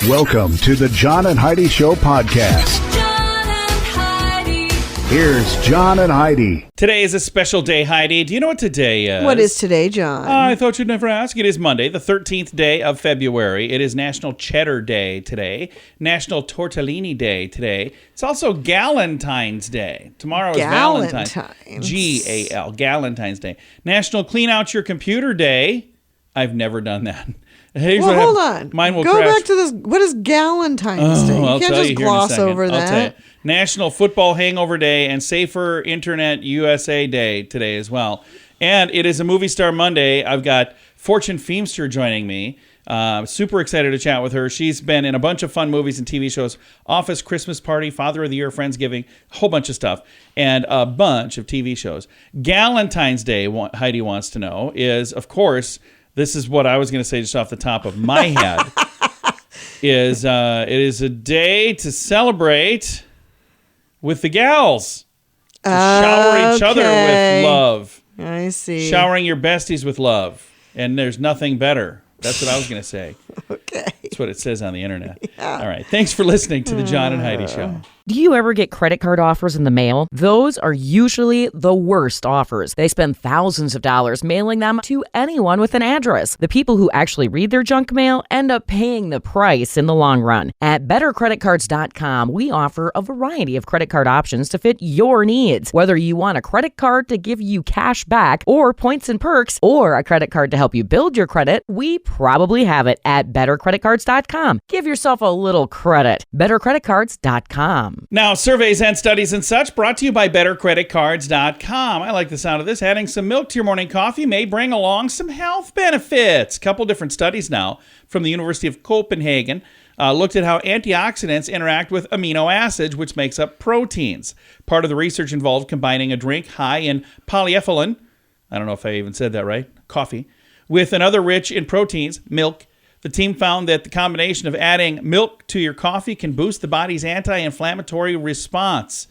Welcome to the John and Heidi Show podcast. John and Heidi. Here's John and Heidi. Today is a special day, Heidi. Do you know what today is? What is today, John? I thought you'd never ask. It is Monday, the 13th day of February. It is National Cheddar Day today. National Tortellini Day today. It's also Galentine's Day. Tomorrow is Valentine's. G-A-L, Galentine's Day. National Clean Out Your Computer Day. I've never done that. Here's well, hold on. Mine will Go crash. back to this. What is Galentine's Day? I'll You can't tell just you here in a gloss second. over I'll tell that. you. National Football Hangover Day and Safer Internet USA Day today as well. And it is a Movie Star Monday. I've got Fortune Feimster joining me. Super excited to chat with her. She's been in a bunch of fun movies and TV shows. Office, Christmas Party, Father of the Year, Friendsgiving, a whole bunch of stuff. And a bunch of TV shows. Galentine's Day, Heidi wants to know, is, of course, this is what I was going to say just off the top of my head, is it is a day to celebrate with the gals. To shower each other with love. I see. Showering your besties with love. And there's nothing better. That's what I was going to say. Okay. That's what it says on the internet. Yeah. All right. Thanks for listening to the John and Heidi Show. Do you ever get credit card offers in the mail? Those are usually the worst offers. They spend thousands of dollars mailing them to anyone with an address. The people who actually read their junk mail end up paying the price in the long run. At bettercreditcards.com, we offer a variety of credit card options to fit your needs. Whether you want a credit card to give you cash back or points and perks, or a credit card to help you build your credit, we probably have it at bettercreditcards.com. Give yourself a little credit. bettercreditcards.com. Now, surveys and studies and such brought to you by bettercreditcards.com. I like the sound of this. Adding some milk to your morning coffee may bring along some health benefits. A couple different studies now from the University of Copenhagen looked at how antioxidants interact with amino acids, which makes up proteins. Part of the research involved combining a drink high in polyethylene, I don't know if I even said that right, coffee, with another rich in proteins, milk. The team found that the combination of adding milk to your coffee can boost the body's anti-inflammatory response.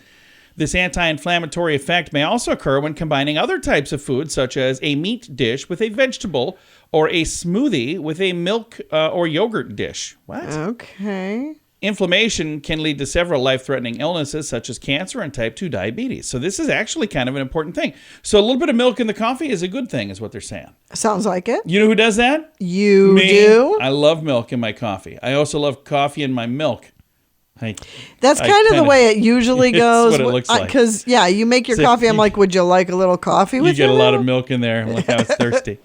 This anti-inflammatory effect may also occur when combining other types of food, such as a meat dish with a vegetable or a smoothie with a milk or yogurt dish. What? Okay. Inflammation can lead to several life-threatening illnesses such as cancer and type 2 diabetes. So this is actually kind of an important thing. So a little bit of milk in the coffee is a good thing, is what they're saying. Sounds like it. You know who does that? You Me. do? I love milk in my coffee. I also love coffee in my milk. That's kind of the way it usually goes. That's what it looks like. Because, you make your So coffee. I'm you- like, would you like a little coffee with You get a lot of milk? milk in there. I'm like, I was thirsty.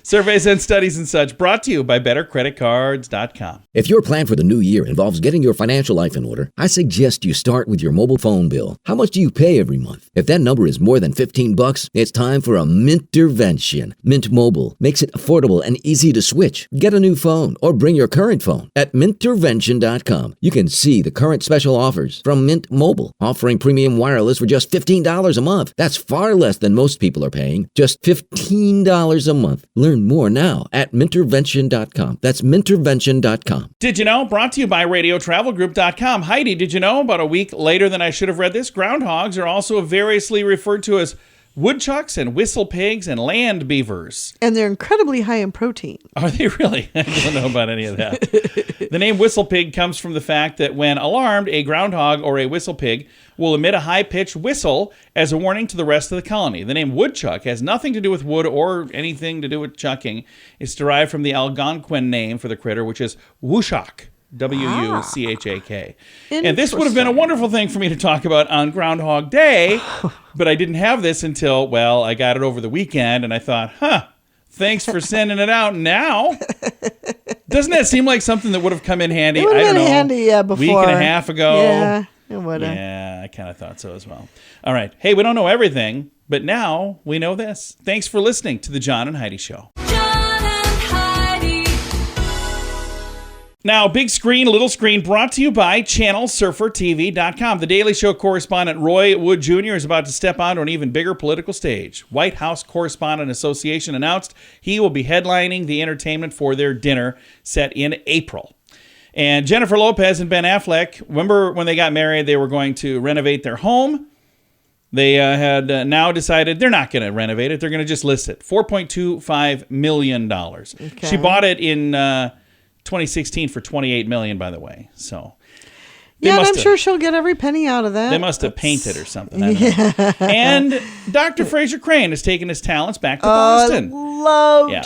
Surveys and studies and such brought to you by bettercreditcards.com. If your plan for the new year involves getting your financial life in order, I suggest you start with your mobile phone bill. How much do you pay every month? If that number is more than $15, it's time for a Mintervention. Mint Mobile makes it affordable and easy to switch. Get a new phone or bring your current phone. At Mintervention.com, you can see the current special offers from Mint Mobile, offering premium wireless for just $15 a month. That's far less than most people are paying, just $15 a month. Learn more now at Mintervention.com. That's Mintervention.com. Did you know? Brought to you by RadioTravelGroup.com. Heidi, did you know? About a week later than I should have read this, groundhogs are also variously referred to as woodchucks and whistle pigs and land beavers. And they're incredibly high in protein. Are they really? I don't know about any of that. The name whistle pig comes from the fact that when alarmed, a groundhog or a whistle pig will emit a high-pitched whistle as a warning to the rest of the colony. The name woodchuck has nothing to do with wood or anything to do with chucking. It's derived from the Algonquin name for the critter, which is wuchak. W-U-C-H-A-K. And this would have been a wonderful thing for me to talk about on Groundhog Day, but I didn't have this until, well, I got it over the weekend, and I thought, thanks for sending it out now. Doesn't that seem like something that would have come in handy? It would have I don't been know, handy, before. Week and a half ago. Yeah, it would have. Yeah, I kind of thought so as well. All right. Hey, we don't know everything, but now we know this. Thanks for listening to the John and Heidi Show. John and Heidi. Now, big screen, little screen, brought to you by ChannelSurferTV.com. The Daily Show correspondent Roy Wood Jr. is about to step onto an even bigger political stage. White House Correspondent Association announced he will be headlining the entertainment for their dinner set in April. And Jennifer Lopez and Ben Affleck, remember when they got married, they were going to renovate their home. They had now decided they're not going to renovate it. They're going to just list it. $4.25 million. Okay. She bought it in 2016 for $28 million, by the way. So. Yeah, and I'm sure she'll get every penny out of that. They must have painted or something. I don't know. And Dr. Fraser Crane has taken his talents back to Boston.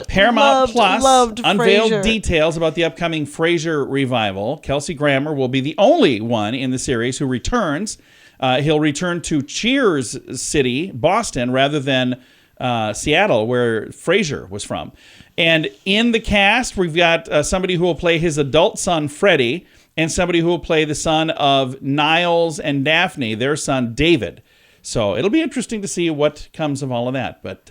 Paramount Plus unveiled Frasier. details about the upcoming Frasier revival. Kelsey Grammer will be the only one in the series who returns. He'll return to Cheers City, Boston, rather than Seattle, where Frasier was from. And in the cast, we've got somebody who will play his adult son, Freddie, and somebody who will play the son of Niles and Daphne, their son, David. So it'll be interesting to see what comes of all of that. But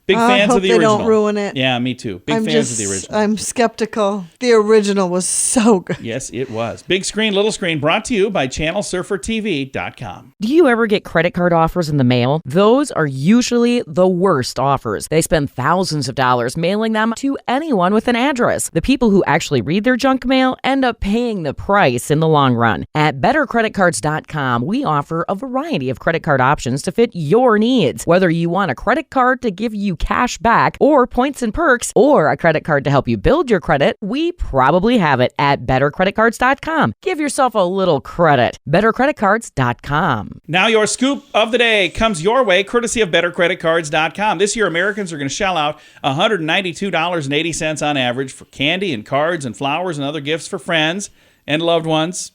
big fans of the original. I hope they don't ruin it. Yeah, me too. Big fans of the original. I'm skeptical. The original was so good. Yes, it was. Big screen, little screen, brought to you by ChannelSurferTV.com. Do you ever get credit card offers in the mail? Those are usually the worst offers. They spend thousands of dollars mailing them to anyone with an address. The people who actually read their junk mail end up paying the price in the long run. At BetterCreditCards.com, we offer a variety of credit card options to fit your needs. Whether you want a credit card to give you cash back or points and perks, or a credit card to help you build your credit, we probably have it at BetterCreditCards.com. Give yourself a little credit. BetterCreditCards.com. Now your scoop of the day comes your way, courtesy of BetterCreditCards.com. This year, Americans are going to shell out $192.80 on average for candy and cards and flowers and other gifts for friends and loved ones,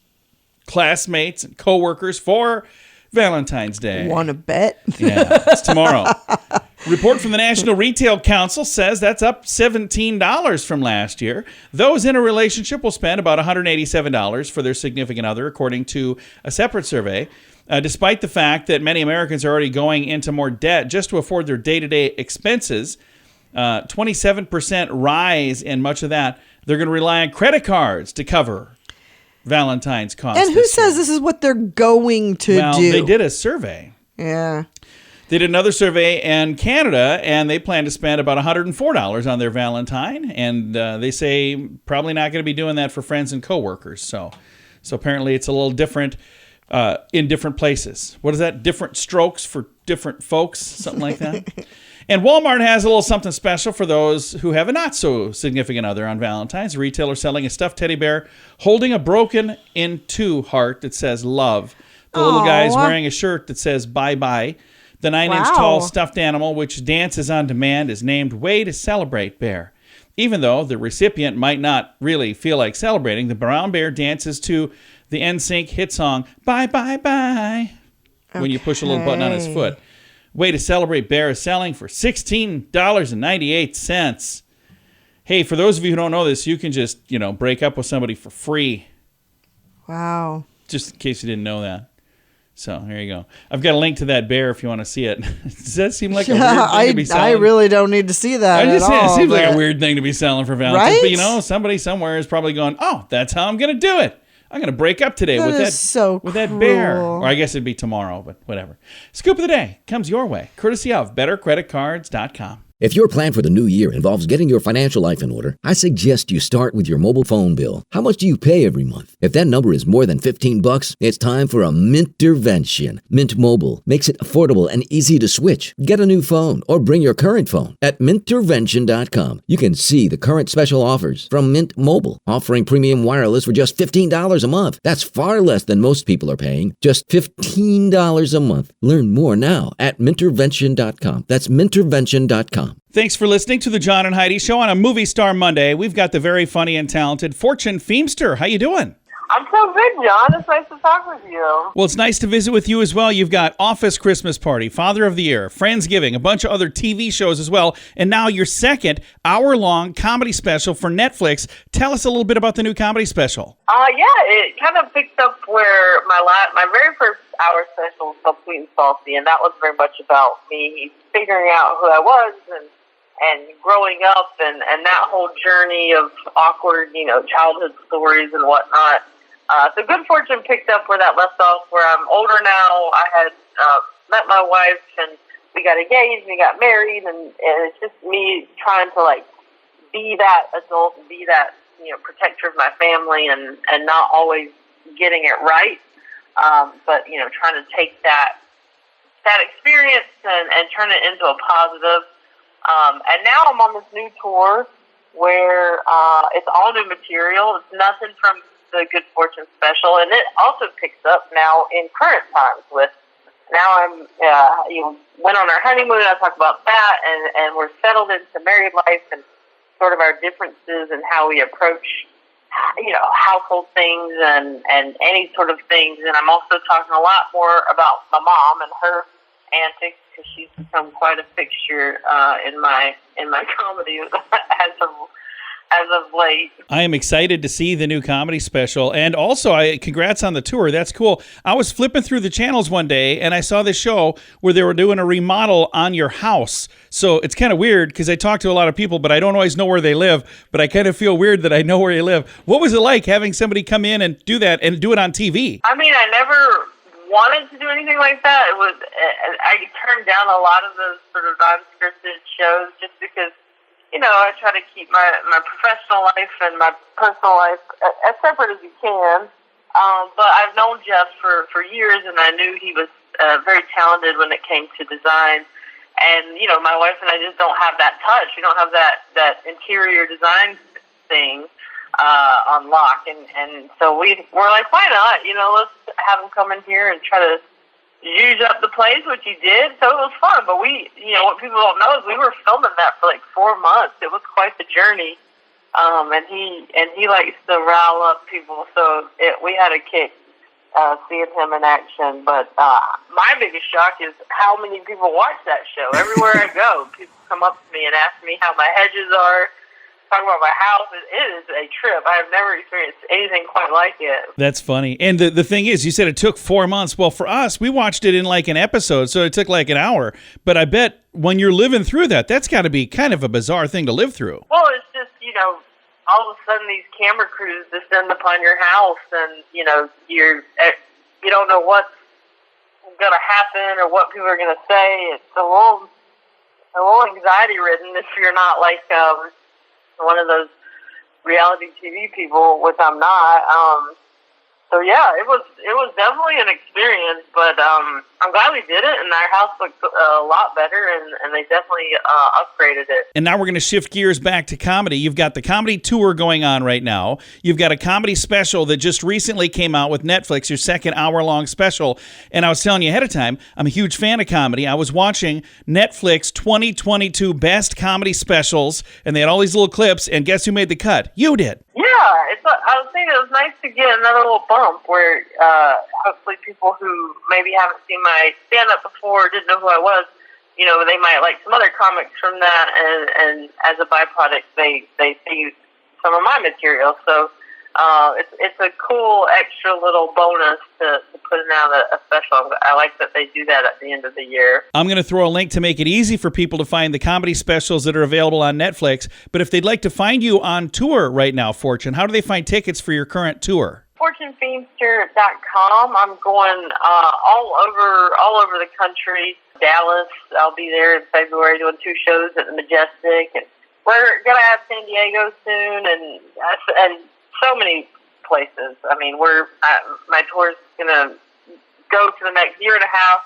classmates and coworkers for Valentine's Day. Want to bet? Yeah, it's tomorrow. Report from the National Retail Council says that's up $17 from last year. Those in a relationship will spend about $187 for their significant other, according to a separate survey. Despite the fact that many Americans are already going into more debt just to afford their day-to-day expenses, 27% rise in much of that. They're going to rely on credit cards to cover Valentine's costs. And who says this is what they're going to do? Well, they did a survey. Yeah. They did another survey in Canada, and they plan to spend about $104 on their Valentine. And they say probably not going to be doing that for friends and coworkers. So apparently it's a little different in different places. What is that? Different strokes for different folks, something like that. And Walmart has a little something special for those who have a not-so-significant other on Valentine's. A retailer selling a stuffed teddy bear holding a broken-in-two heart that says love. The little guy is wearing a shirt that says bye-bye. The 9-inch-tall stuffed animal, which dances on demand, is named Way to Celebrate Bear. Even though the recipient might not really feel like celebrating, the brown bear dances to the NSYNC hit song, Bye, Bye, Bye, when you push a little button on his foot. Way to Celebrate Bear is selling for $16.98. Hey, for those of you who don't know this, you can just, break up with somebody for free. Wow. Just in case you didn't know that. So, here you go. I've got a link to that bear if you want to see it. Does that seem like a weird thing to be selling? I really don't need to see that I just at all. It seems like a weird thing to be selling for Valentine's. Right? But, somebody somewhere is probably going, oh, that's how I'm going to do it. I'm going to break up today with that bear. Or I guess it'd be tomorrow, but whatever. Scoop of the day comes your way, courtesy of BetterCreditCards.com. If your plan for the new year involves getting your financial life in order, I suggest you start with your mobile phone bill. How much do you pay every month? If that number is more than $15, it's time for a Mintervention. Mint Mobile makes it affordable and easy to switch. Get a new phone or bring your current phone. At Mintervention.com, you can see the current special offers from Mint Mobile, offering premium wireless for just $15 a month. That's far less than most people are paying, just $15 a month. Learn more now at Mintervention.com. That's Mintervention.com. Thanks for listening to the John and Heidi Show on a Movie Star Monday. We've got the very funny and talented Fortune Feimster. How you doing? I'm so good, John. It's nice to talk with you. Well, it's nice to visit with you as well. You've got Office Christmas Party, Father of the Year, Friendsgiving, a bunch of other TV shows as well, and now your second hour-long comedy special for Netflix. Tell us a little bit about the new comedy special. It kind of picked up where my very first hour special was called Sweet and Salty, and that was very much about me figuring out who I was and growing up and that whole journey of awkward, childhood stories and whatnot. So Good Fortune picked up where that left off, where I'm older now. I had met my wife, and we got engaged, we got married, and it's just me trying to, be that adult, be that, protector of my family and not always getting it right. But, trying to take that experience and turn it into a positive. And now I'm on this new tour where it's all new material. It's nothing from the Good Fortune special, and it also picks up now in current times with. Now went on our honeymoon. I talk about that, and we're settled into married life and sort of our differences and how we approach, household things and any sort of things. And I'm also talking a lot more about my mom and her antics because she's become quite a fixture in my comedy as of late. I am excited to see the new comedy special, and also congrats on the tour. That's cool. I was flipping through the channels one day, and I saw this show where they were doing a remodel on your house. So it's kind of weird because I talk to a lot of people, but I don't always know where they live. But I kind of feel weird that I know where they live. What was it like having somebody come in and do that and do it on TV? I mean, I never wanted to do anything like that. I turned down a lot of those sort of non-scripted shows just because. I try to keep my professional life and my personal life as separate as you can. But I've known Jeff for years, and I knew he was very talented when it came to design. And, my wife and I just don't have that touch. We don't have that interior design thing on lock. And so we're like, why not? Let's have him come in here and try to use up the place, which he did, so it was fun. But what people don't know is we were filming that for like 4 months. It was quite the journey, and he likes to rile up people, so we had a kick seeing him in action. But my biggest shock is how many people watch that show. Everywhere I go, people come up to me and ask me how my hedges are. Talk about my house. It is a trip. I have never experienced anything quite like it. That's funny. And the thing is, you said it took 4 months. Well, for us, we watched it in like an episode, so it took like an hour. But I bet when you're living through that's got to be kind of a bizarre thing to live through. Well, it's just, all of a sudden these camera crews descend upon your house, and, you don't know what's going to happen or what people are going to say. It's a little anxiety-ridden if you're not like one of those reality TV people, which I'm not. So yeah, it was definitely an experience, but I'm glad we did it, and our house looks a lot better, and they definitely upgraded it. And now we're going to shift gears back to comedy. You've got the comedy tour going on right now. You've got a comedy special that just recently came out with Netflix, your second hour-long special. And I was telling you ahead of time, I'm a huge fan of comedy. I was watching Netflix 2022 Best Comedy Specials, and they had all these little clips, and guess who made the cut? You did. Yeah, I was thinking it was nice to get another little bump where hopefully people who maybe haven't seen my stand-up before, didn't know who I was, they might like some other comics from that, and as a byproduct, they see some of my material. So it's a cool extra little bonus to putting out a special. I like that they do that at the end of the year. I'm going to throw a link to make it easy for people to find the comedy specials that are available on Netflix. But if they'd like to find you on tour right now, Fortune, how do they find tickets for your current tour? FortuneFeimster.com. I'm going all over the country. Dallas, I'll be there in February doing 2 shows at the Majestic, and we're gonna have San Diego soon, and so many places. I mean, my tour's gonna go to the next year and a half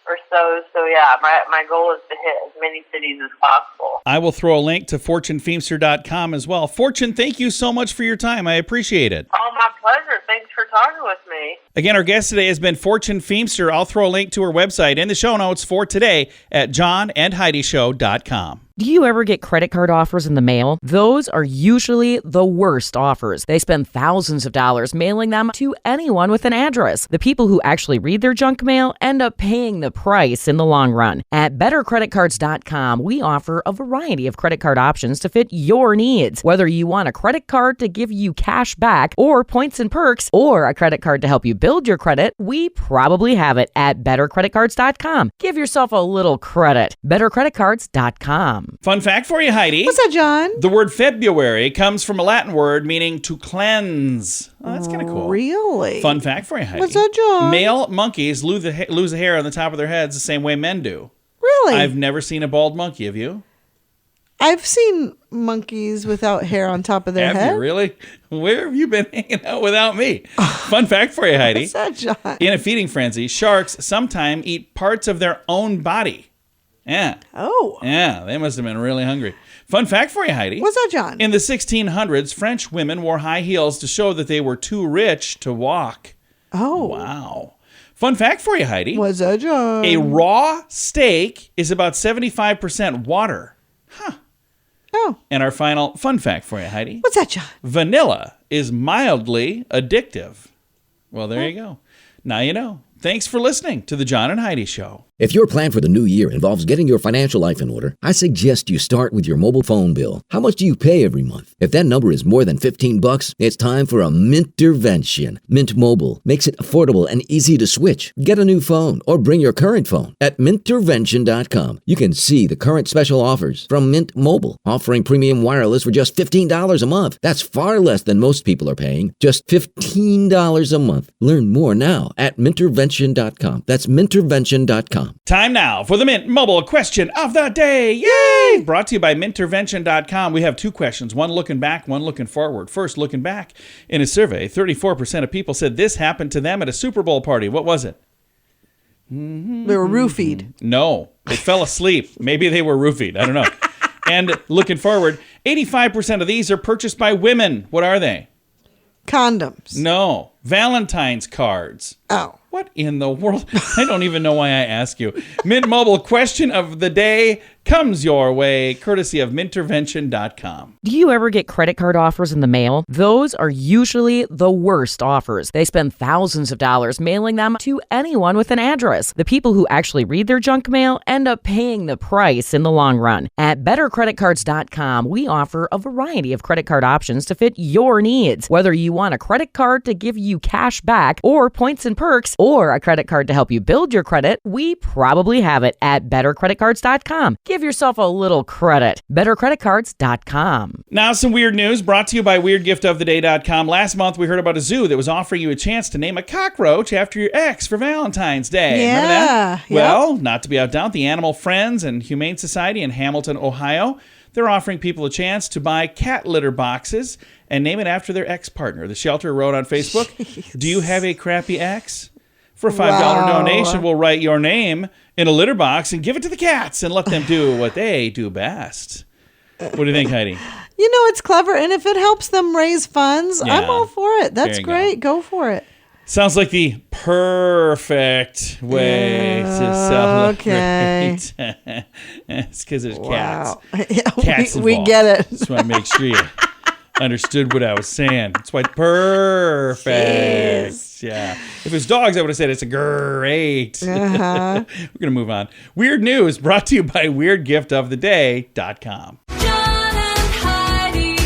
or so. So yeah, my goal is to hit as many cities as possible. I will throw a link to FortuneFeimster.com as well. Fortune, thank you so much for your time. I appreciate it. Oh, my pleasure. Thanks for talking with me. Again, our guest today has been Fortune Feimster. I'll throw a link to her website in the show notes for today at johnandheidishow.com. Do you ever get credit card offers in the mail? Those are usually the worst offers. They spend thousands of dollars mailing them to anyone with an address. The people who actually read their junk mail end up paying the price in the long run. At bettercreditcards.com, we offer a variety of credit card options to fit your needs. Whether you want a credit card to give you cash back or points and perks, or a credit card to help you build your credit, we probably have it at bettercreditcards.com. Give yourself a little credit. bettercreditcards.com. Fun fact for you, Heidi. What's that, John? The word February comes from a Latin word meaning to cleanse. Oh, that's kind of cool. Really? Fun fact for you, Heidi. What's that, John? Male monkeys lose the hair on the top of their heads the same way men do. Really? I've never seen a bald monkey, have you? I've seen monkeys without hair on top of their Have head. you really? Where have you been hanging out without me? Fun fact for you, Heidi. What's that, John? In a feeding frenzy, sharks sometimes eat parts of their own body. Yeah. Oh. Yeah, they must have been really hungry. Fun fact for you, Heidi. What's that, John? In the 1600s, French women wore high heels to show that they were too rich to walk. Oh. Wow. Fun fact for you, Heidi. What's that, John? A raw steak is about 75% water. Oh. And our final fun fact for you, Heidi. What's that, John? Vanilla is mildly addictive. Well, there you go. Now you know. Thanks for listening to the John and Heidi Show. If your plan for the new year involves getting your financial life in order, I suggest you start with your mobile phone bill. How much do you pay every month? If that number is more than $15, it's time for a Mintervention. Mint Mobile makes it affordable and easy to switch. Get a new phone or bring your current phone. At Mintervention.com, you can see the current special offers from Mint Mobile, offering premium wireless for just $15 a month. That's far less than most people are paying, just $15 a month. Learn more now at Mintervention.com. That's Mintervention.com. Time now for the Mint Mobile question of the day. Yay! Brought to you by Mintervention.com. We have two questions, one looking back, one looking forward. First, looking back. In a survey, 34% of people said this happened to them at a Super Bowl party. What was it? They were roofied. No, they fell asleep. Maybe they were roofied. I don't know. And looking forward, 85% of these are purchased by women. What are they? Condoms. No, Valentine's cards. Oh. What in the world? I don't even know why I ask you. Mint Mobile question of the day comes your way, courtesy of Mintervention.com. Do you ever get credit card offers in the mail? Those are usually the worst offers. They spend thousands of dollars mailing them to anyone with an address. The people who actually read their junk mail end up paying the price in the long run. At BetterCreditCards.com, we offer a variety of credit card options to fit your needs. Whether you want a credit card to give you cash back or points and perks, or a credit card to help you build your credit, we probably have it at BetterCreditCards.com. Give yourself a little credit. BetterCreditCards.com. Now some weird news brought to you by WeirdGiftOfTheDay.com. Last month we heard about a zoo that was offering you a chance to name a cockroach after your ex for Valentine's Day. Yeah. Remember that? Yep. Well, not to be outdone, the Animal Friends and Humane Society in Hamilton, Ohio, they're offering people a chance to buy cat litter boxes and name it after their ex-partner. The shelter wrote on Facebook, "Do you have a crappy ex? For a $5 donation, we'll write your name in a litter box and give it to the cats and let them do what they do best." What do you think, Heidi? You know, it's clever. And if it helps them raise funds, Yeah. I'm all for it. That's you great. Go for it. Sounds like the perfect way to celebrate. Okay. It's because there's cats. Wow. Yeah, Cats we involved. get it. Just want to make sure you understood what I was saying. It's why perfect. Jeez. Yeah. If it was dogs, I would have said it's a great. Uh-huh. We're going to move on. Weird news brought to you by WeirdGiftOfTheDay.com. John and Heidi.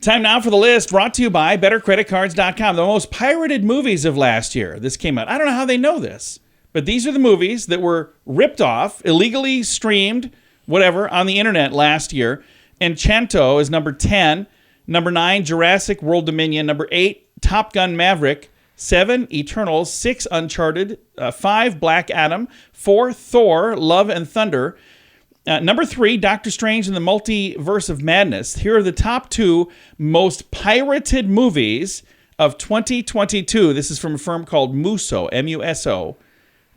Time now for the list brought to you by BetterCreditCards.com. The most pirated movies of last year. This came out. I don't know how they know this, but these are the movies that were ripped off, illegally streamed, whatever, on the internet last year. Enchanto is number 10. Number 9, Jurassic World Dominion. Number 8, Top Gun Maverick. 7, Eternals. 6, Uncharted. 5, Black Adam. 4, Thor, Love and Thunder. Number 3, Doctor Strange and the Multiverse of Madness. Here are the top 2 most pirated movies of 2022. This is from a firm called Muso, M-U-S-O.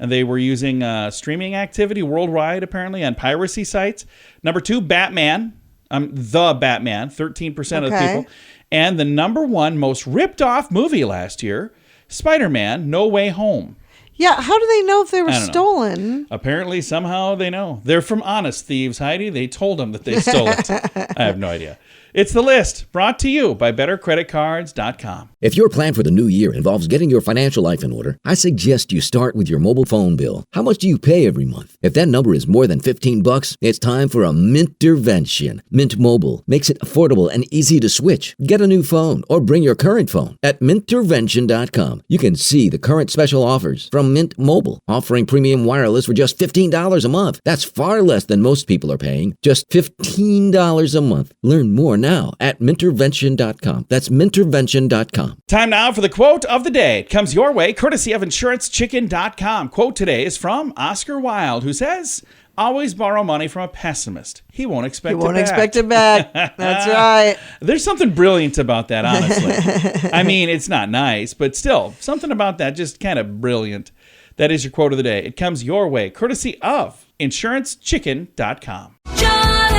And they were using streaming activity worldwide, apparently, on piracy sites. Number 2, Batman. The Batman, 13% of the people. And the number 1 most ripped off movie last year, Spider-Man, No Way Home. Yeah, how do they know if they were I don't know. stolen? Apparently, somehow they know. They're from honest thieves, Heidi. They told them that they stole it. I have no idea. It's the list brought to you by BetterCreditCards.com. If your plan for the new year involves getting your financial life in order, I suggest you start with your mobile phone bill. How much do you pay every month? If that number is more than $15, it's time for a Mintervention. Mint Mobile makes it affordable and easy to switch. Get a new phone or bring your current phone. At Mintervention.com, you can see the current special offers from Mint Mobile, offering premium wireless for just $15 a month. That's far less than most people are paying, just $15 a month. Learn more now at Mintervention.com. That's Mintervention.com. Time now for the quote of the day. It comes your way, courtesy of InsuranceChicken.com. Quote today is from Oscar Wilde, who says, "Always borrow money from a pessimist. He won't expect it back." You won't expect it back. That's right. There's something brilliant about that, honestly. I mean, it's not nice, but still, something about that just kind of brilliant. That is your quote of the day. It comes your way, courtesy of InsuranceChicken.com. John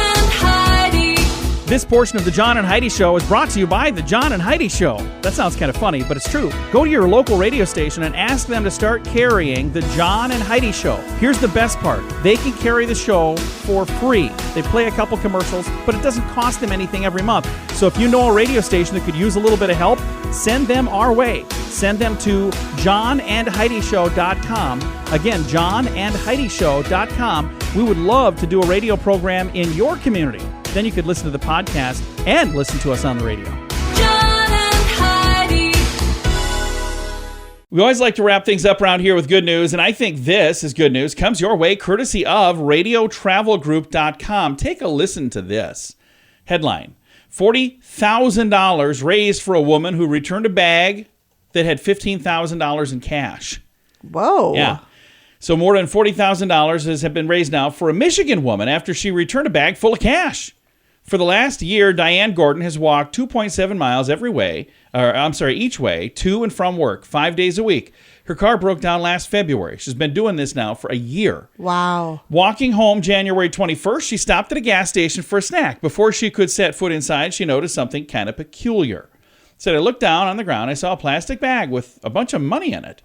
This portion of the John and Heidi Show is brought to you by the John and Heidi Show. That sounds kind of funny, but it's true. Go to your local radio station and ask them to start carrying the John and Heidi Show. Here's the best part. They can carry the show for free. They play a couple commercials, but it doesn't cost them anything every month. So if you know a radio station that could use a little bit of help, send them our way. Send them to johnandheidishow.com. Again, johnandheidishow.com. We would love to do a radio program in your community. Then you could listen to the podcast and listen to us on the radio. John and Heidi. We always like to wrap things up around here with good news, and I think this is good news. Comes your way courtesy of radiotravelgroup.com. Take a listen to this. Headline: $40,000 raised for a woman who returned a bag that had $15,000 in cash. Whoa. Yeah. So more than $40,000 has been raised now for a Michigan woman after she returned a bag full of cash. For the last year, Diane Gordon has walked 2.7 miles each way, to and from work, 5 days a week. Her car broke down last February. She's been doing this now for a year. Wow. Walking home January 21st, she stopped at a gas station for a snack. Before she could set foot inside, she noticed something kind of peculiar. Said, I looked down on the ground. I saw a plastic bag with a bunch of money in it.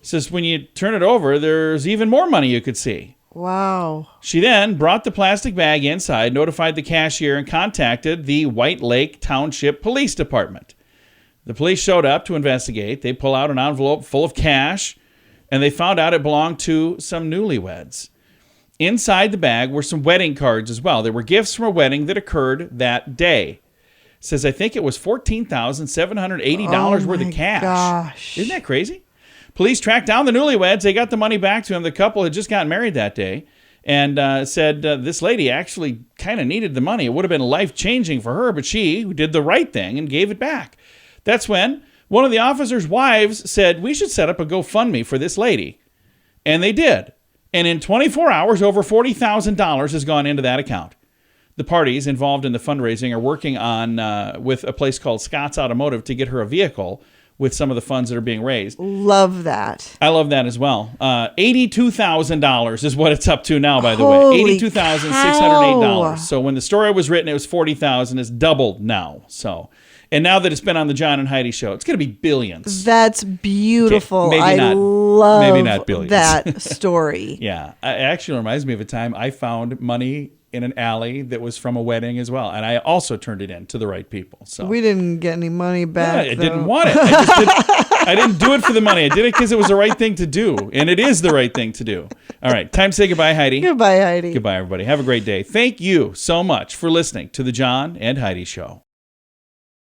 Says, when you turn it over, there's even more money you could see. Wow. She then brought the plastic bag inside, notified the cashier, and contacted the White Lake Township Police Department. The police showed up to investigate. They pull out an envelope full of cash, and they found out it belonged to some newlyweds. Inside the bag were some wedding cards as well. There were gifts from a wedding that occurred that day. Says, I think it was $14,780 worth of cash. Gosh. Isn't that crazy? Police tracked down the newlyweds. They got the money back to him. The couple had just gotten married that day and said this lady actually kind of needed the money. It would have been life-changing for her, but she did the right thing and gave it back. That's when one of the officers' wives said, we should set up a GoFundMe for this lady. And they did. And in 24 hours, over $40,000 has gone into that account. The parties involved in the fundraising are working on with a place called Scott's Automotive to get her a vehicle with some of the funds that are being raised. Love that. I love that as well. $82,000 is what it's up to now, by the Holy way. $82,608. So when the story was written, it was $40,000. It's doubled now. So, and now that it's been on the John and Heidi Show, it's going to be billions. That's beautiful. Okay, I love maybe not billions. that story. Yeah. It actually reminds me of a time I found money in an alley that was from a wedding as well. And I also turned it in to the right people. So We didn't get any money back. I didn't want it. I didn't do it for the money. I did it because it was the right thing to do. And it is the right thing to do. All right. Time to say goodbye, Heidi. Goodbye, Heidi. Goodbye, everybody. Have a great day. Thank you so much for listening to the John and Heidi Show.